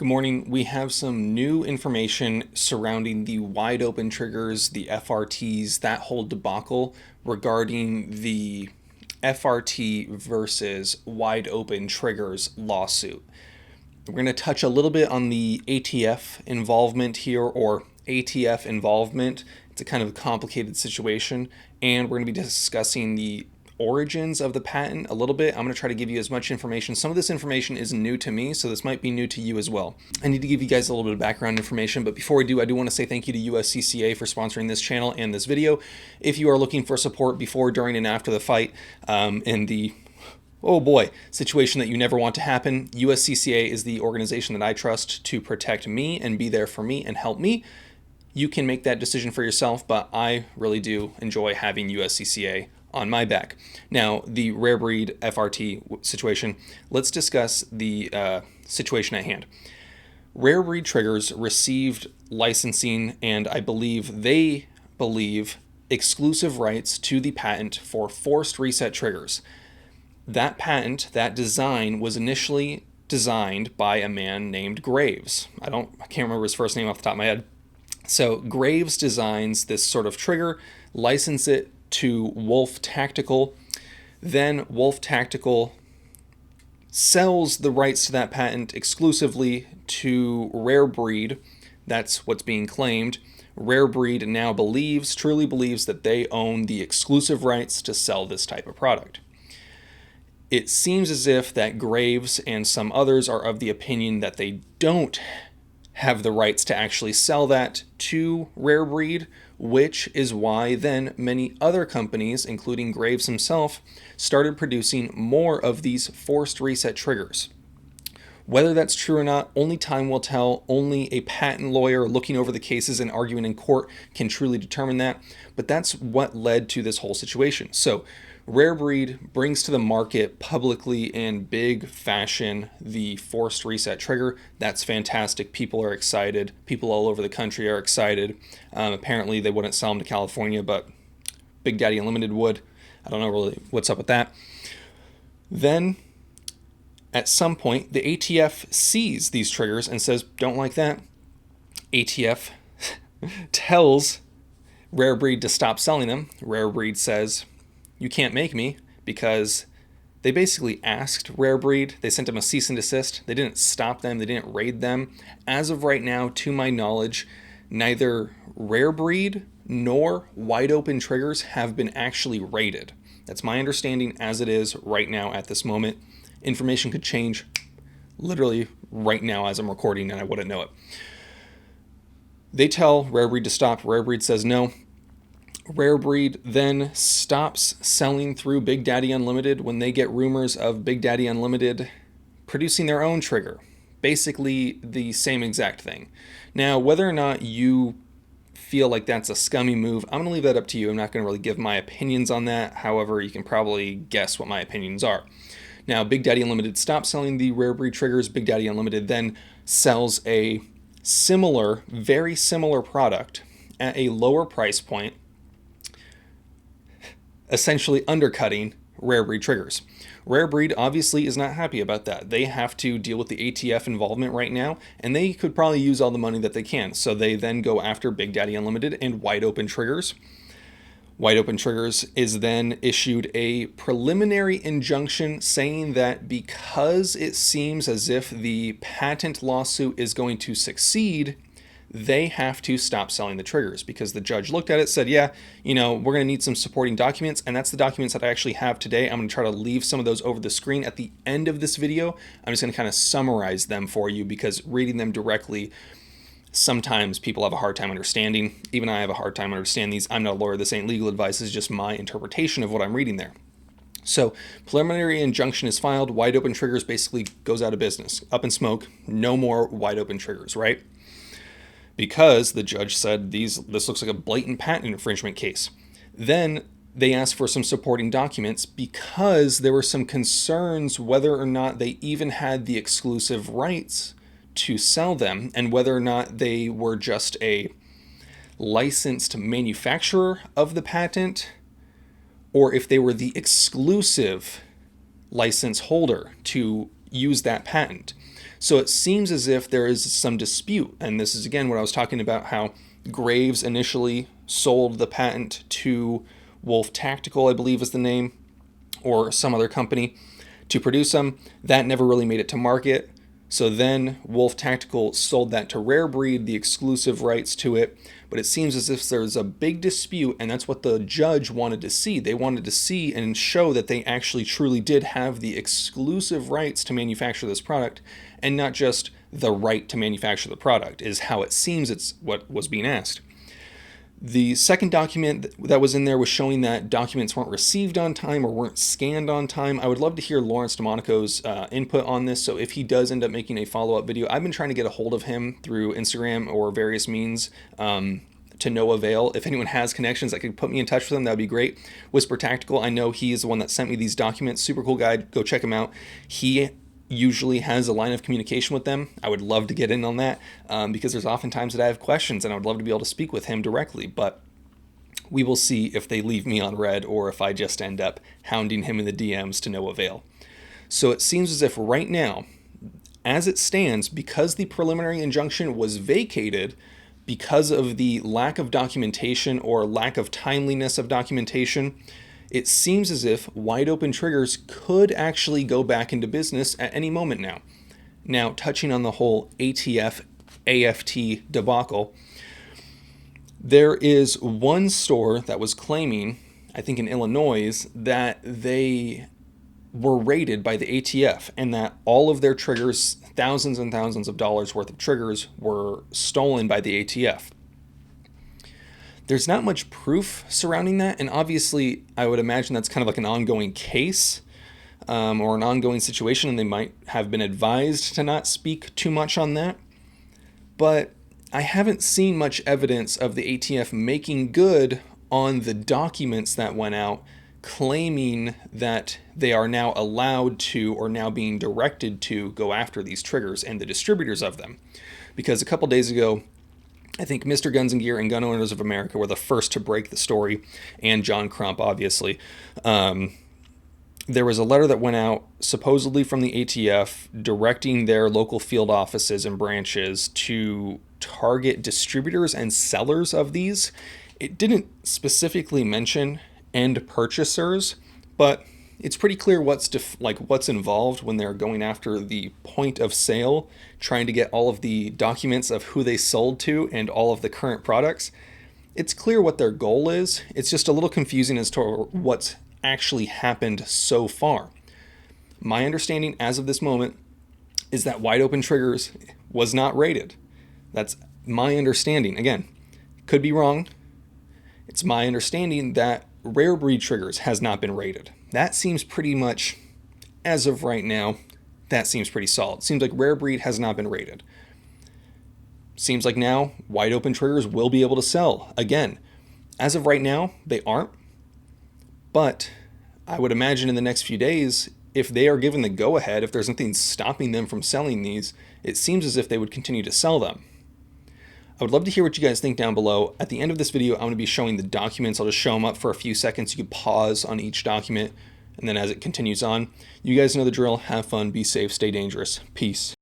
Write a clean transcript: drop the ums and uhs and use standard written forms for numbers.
Good morning. We have some new information surrounding the wide open triggers, the FRTs, that whole debacle regarding the FRT versus wide open triggers lawsuit. We're going to touch a little bit on the ATF involvement here, or ATF involvement. It's a kind of complicated situation, and we're going to be discussing the origins of the patent a little bit. I'm going to try to give you as much information. Some of this information is new to me, so this might be new to you as well. I need to give you guys a little bit of background information, but before we do, I do want to say thank you to USCCA for sponsoring this channel and this video. If you are looking for support before, during, and after the fight, in the situation that you never want to happen, USCCA is the organization that I trust to protect me and be there for me and help me. You can make that decision for yourself, but I really do enjoy having USCCA on my back. Now, the rare breed FRT situation, let's discuss the situation at hand. Rare breed triggers received licensing, and I believe they believe exclusive rights to the patent for forced reset triggers. That patent, that design, was initially designed by a man named Graves. I can't remember his first name off the top of my head. So Graves designs this sort of trigger, license it to Wolf Tactical. Then Wolf Tactical sells the rights to that patent exclusively to Rare Breed. That's what's being claimed. Rare Breed now truly believes that they own the exclusive rights to sell this type of product. It seems as if that Graves and some others are of the opinion that they don't have the rights to actually sell that to Rare Breed, which is why then many other companies, including Graves himself, started producing more of these forced reset triggers. Whether that's true or not, only time will tell. Only a patent lawyer looking over the cases and arguing in court can truly determine that. But that's what led to this whole situation. So Rare Breed brings to the market publicly in big fashion the forced reset trigger. That's fantastic. People are excited. People all over the country are excited. Apparently they wouldn't sell them to California, but Big Daddy Unlimited would. I don't know really what's up with that. Then at some point, the ATF sees these triggers and says, don't like that. ATF tells Rare Breed to stop selling them. Rare Breed says, you can't make me, because they basically asked Rare Breed. They sent them a cease and desist. They didn't stop them. They didn't raid them. As of right now, to my knowledge, neither Rare Breed nor wide open triggers have been actually raided. That's my understanding as it is right now at this moment. Information could change literally right now as I'm recording, and I wouldn't know it. They tell Rare Breed to stop. Rare Breed says no. Rare Breed then stops selling through Big Daddy Unlimited when they get rumors of Big Daddy Unlimited producing their own trigger. Basically the same exact thing. Now, whether or not you feel like that's a scummy move, I'm going to leave that up to you. I'm not going to really give my opinions on that. However, you can probably guess what my opinions are. Now, Big Daddy Unlimited stops selling the Rare Breed triggers. Big Daddy Unlimited then sells a very similar product at a lower price point, essentially undercutting Rare Breed triggers. Rare Breed obviously is not happy about that. They have to deal with the ATF involvement right now, and they could probably use all the money that they can. So they then go after Big Daddy Unlimited and wide open triggers. Wide Open Triggers is then issued a preliminary injunction saying that because it seems as if the patent lawsuit is going to succeed, they have to stop selling the triggers, because the judge looked at it, said, yeah, we're going to need some supporting documents, and that's the documents that I actually have today. I'm going to try to leave some of those over the screen at the end of this video. I'm just going to kind of summarize them for you, because reading them directly, sometimes people have a hard time understanding. Even I have a hard time understanding these. I'm not a lawyer. This ain't legal advice. It's just my interpretation of what I'm reading there. So preliminary injunction is filed. Wide Open Triggers basically goes out of business. Up in smoke. No more Wide Open Triggers, right? Because the judge said this looks like a blatant patent infringement case. Then they asked for some supporting documents because there were some concerns whether or not they even had the exclusive rights to sell them, and whether or not they were just a licensed manufacturer of the patent, or if they were the exclusive license holder to use that patent. So it seems as if there is some dispute, and this is again what I was talking about, how Graves initially sold the patent to Wolf Tactical, I believe is the name, or some other company to produce them. That never really made it to market. So then Wolf Tactical sold that to Rare Breed, the exclusive rights to it. But it seems as if there's a big dispute, and that's what the judge wanted to see. They wanted to see and show that they actually truly did have the exclusive rights to manufacture this product, and not just the right to manufacture the product, is how it seems it's what was being asked. The second document that was in there was showing that documents weren't received on time or weren't scanned on time. I would love to hear Lawrence DeMonico's input on this. So if he does end up making a follow-up video, I've been trying to get a hold of him through Instagram or various means to no avail. If anyone has connections that could put me in touch with him, that would be great. Whisper Tactical, I know he is the one that sent me these documents. Super cool guy. Go check him out. He usually has a line of communication with them. I would love to get in on that because there's oftentimes that I have questions and I would love to be able to speak with him directly, but we will see if they leave me on red or if I just end up hounding him in the DMs to no avail. So it seems as if right now, as it stands, because the preliminary injunction was vacated because of the lack of documentation or lack of timeliness of documentation, it seems as if Wide Open Triggers could actually go back into business at any moment now. Now, touching on the whole ATF, AFT debacle, there is one store that was claiming, I think in Illinois, that they were raided by the ATF and that all of their triggers, thousands and thousands of dollars worth of triggers, were stolen by the ATF. There's not much proof surrounding that, and obviously I would imagine that's kind of like an ongoing case or an ongoing situation, and they might have been advised to not speak too much on that. But I haven't seen much evidence of the ATF making good on the documents that went out claiming that they are now allowed to or now being directed to go after these triggers and the distributors of them. Because a couple days ago, I think Mr. Guns and Gear and Gun Owners of America were the first to break the story, and John Crump, obviously. There was a letter that went out supposedly from the ATF directing their local field offices and branches to target distributors and sellers of these. It didn't specifically mention end purchasers, but it's pretty clear what's involved when they're going after the point of sale, trying to get all of the documents of who they sold to and all of the current products. It's clear what their goal is. It's just a little confusing as to what's actually happened so far. My understanding as of this moment is that Wide Open Triggers was not raided. That's my understanding. Again, could be wrong. It's my understanding that Rare Breed Triggers has not been raided. That seems pretty much, as of right now, that seems pretty solid. Seems like Rare Breed has not been raided. Seems like now Wide Open Triggers will be able to sell. Again, as of right now, they aren't. But I would imagine in the next few days, if they are given the go-ahead, if there's nothing stopping them from selling these, it seems as if they would continue to sell them. I would love to hear what you guys think down below. At the end of this video, I'm going to be showing the documents. I'll just show them up for a few seconds. You can pause on each document, and then as it continues on, you guys know the drill. Have fun, be safe, stay dangerous. Peace.